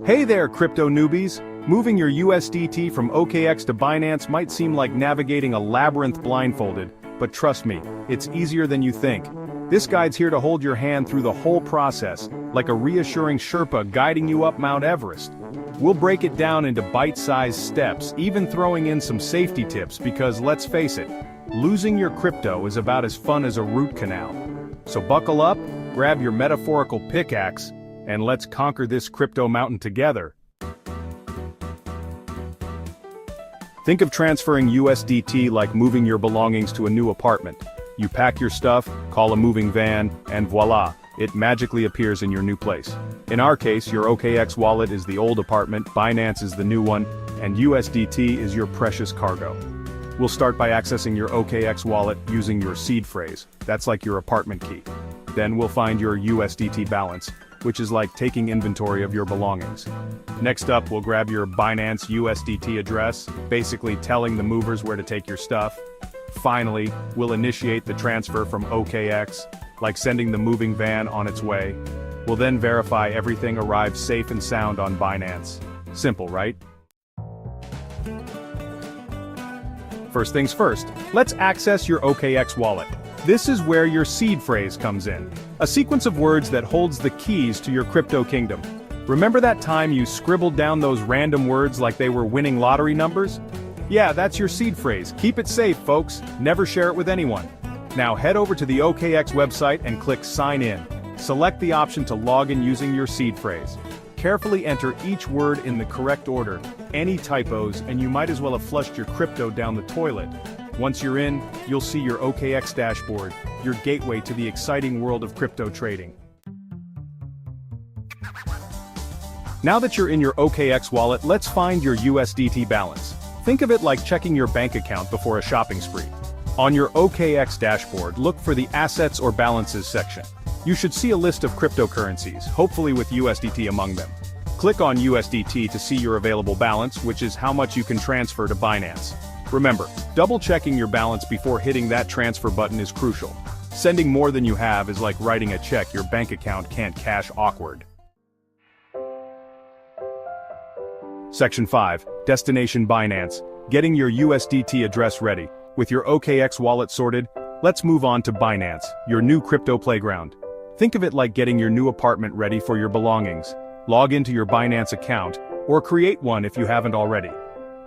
Hey there, crypto newbies! Moving your USDT from OKX to Binance might seem like navigating a labyrinth blindfolded, but trust me, it's easier than you think. This guide's here to hold your hand through the whole process, like a reassuring Sherpa guiding you up Mount Everest. We'll break it down into bite-sized steps, even throwing in some safety tips because let's face it, losing your crypto is about as fun as a root canal. So buckle up, grab your metaphorical pickaxe, and let's conquer this crypto mountain together. Think of transferring USDT like moving your belongings to a new apartment. You pack your stuff, call a moving van, and voila, it magically appears in your new place. In our case, your OKX wallet is the old apartment, Binance is the new one, and USDT is your precious cargo. We'll start by accessing your OKX wallet using your seed phrase. That's like your apartment key. Then we'll find your USDT balance, which is like taking inventory of your belongings. Next up, we'll grab your Binance USDT address, basically telling the movers where to take your stuff. Finally, we'll initiate the transfer from OKX, like sending the moving van on its way. We'll then verify everything arrives safe and sound on Binance. Simple, right? First things first, let's access your OKX wallet. This is where your seed phrase comes in. A sequence of words that holds the keys to your crypto kingdom. Remember that time you scribbled down those random words like they were winning lottery numbers? Yeah, that's your seed phrase. Keep it safe, folks. Never share it with anyone. Now head over to the OKX website and click Sign In. Select the option to log in using your seed phrase. Carefully enter each word in the correct order. Any typos and you might as well have flushed your crypto down the toilet. Once you're in, you'll see your OKX dashboard, your gateway to the exciting world of crypto trading. Now that you're in your OKX wallet, let's find your USDT balance. Think of it like checking your bank account before a shopping spree. On your OKX dashboard, look for the Assets or Balances section. You should see a list of cryptocurrencies, hopefully with USDT among them. Click on USDT to see your available balance, which is how much you can transfer to Binance. Remember, double-checking your balance before hitting that transfer button is crucial. Sending more than you have is like writing a check your bank account can't cash awkward. Section 5, Destination Binance. Getting your USDT address ready. With your OKX wallet sorted, let's move on to Binance, your new crypto playground. Think of it like getting your new apartment ready for your belongings. Log into your Binance account, or create one if you haven't already.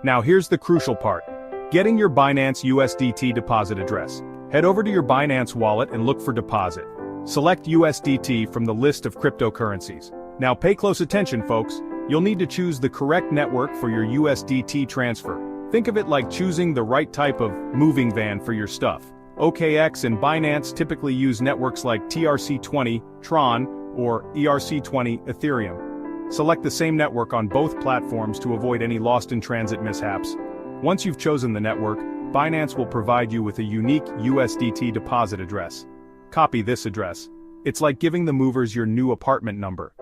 Now here's the crucial part. Getting your Binance USDT deposit address. Head over to your Binance wallet and look for deposit. Select USDT from the list of cryptocurrencies. Now pay close attention, folks. You'll need to choose the correct network for your USDT transfer. Think of it like choosing the right type of moving van for your stuff. OKX and Binance typically use networks like TRC20, Tron, or ERC20, Ethereum. Select the same network on both platforms to avoid any lost-in-transit mishaps. Once you've chosen the network, Binance will provide you with a unique USDT deposit address. Copy this address. It's like giving the movers your new apartment number.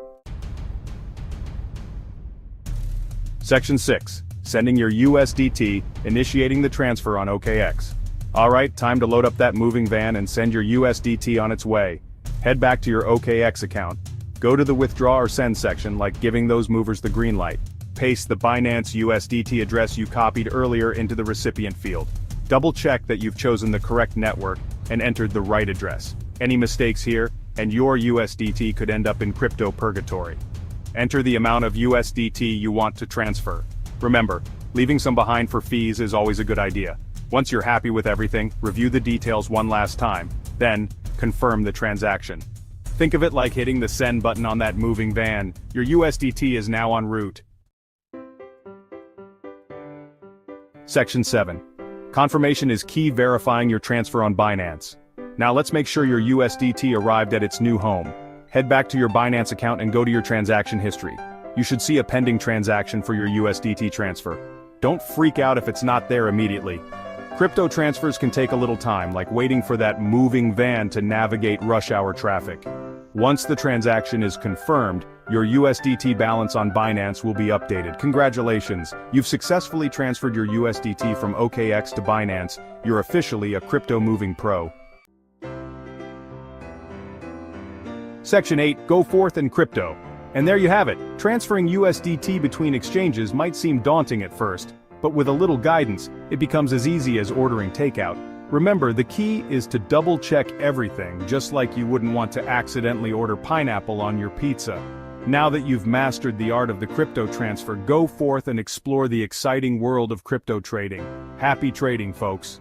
Section 6. Sending your USDT, initiating the transfer on OKX. Alright, time to load up that moving van and send your USDT on its way. Head back to your OKX account. Go to the withdraw or send section like giving those movers the green light. Paste the Binance USDT address you copied earlier into the recipient field. Double-check that you've chosen the correct network and entered the right address. Any mistakes here, and your USDT could end up in crypto purgatory. Enter the amount of USDT you want to transfer. Remember, leaving some behind for fees is always a good idea. Once you're happy with everything, review the details one last time, then confirm the transaction. Think of it like hitting the send button on that moving van. Your USDT is now en route. Section 7. Confirmation is key verifying your transfer on Binance. Now let's make sure your USDT arrived at its new home. Head back to your Binance account and go to your transaction history. You should see a pending transaction for your USDT transfer. Don't freak out if it's not there immediately. Crypto transfers can take a little time, like waiting for that moving van to navigate rush hour traffic. Once the transaction is confirmed, your USDT balance on Binance will be updated. Congratulations, you've successfully transferred your USDT from OKX to Binance. You're officially a crypto moving pro. Section 8, Go forth in crypto. And there you have it. Transferring USDT between exchanges might seem daunting at first, but with a little guidance, it becomes as easy as ordering takeout. Remember, the key is to double-check everything, just like you wouldn't want to accidentally order pineapple on your pizza. Now that you've mastered the art of the crypto transfer, go forth and explore the exciting world of crypto trading. Happy trading, folks.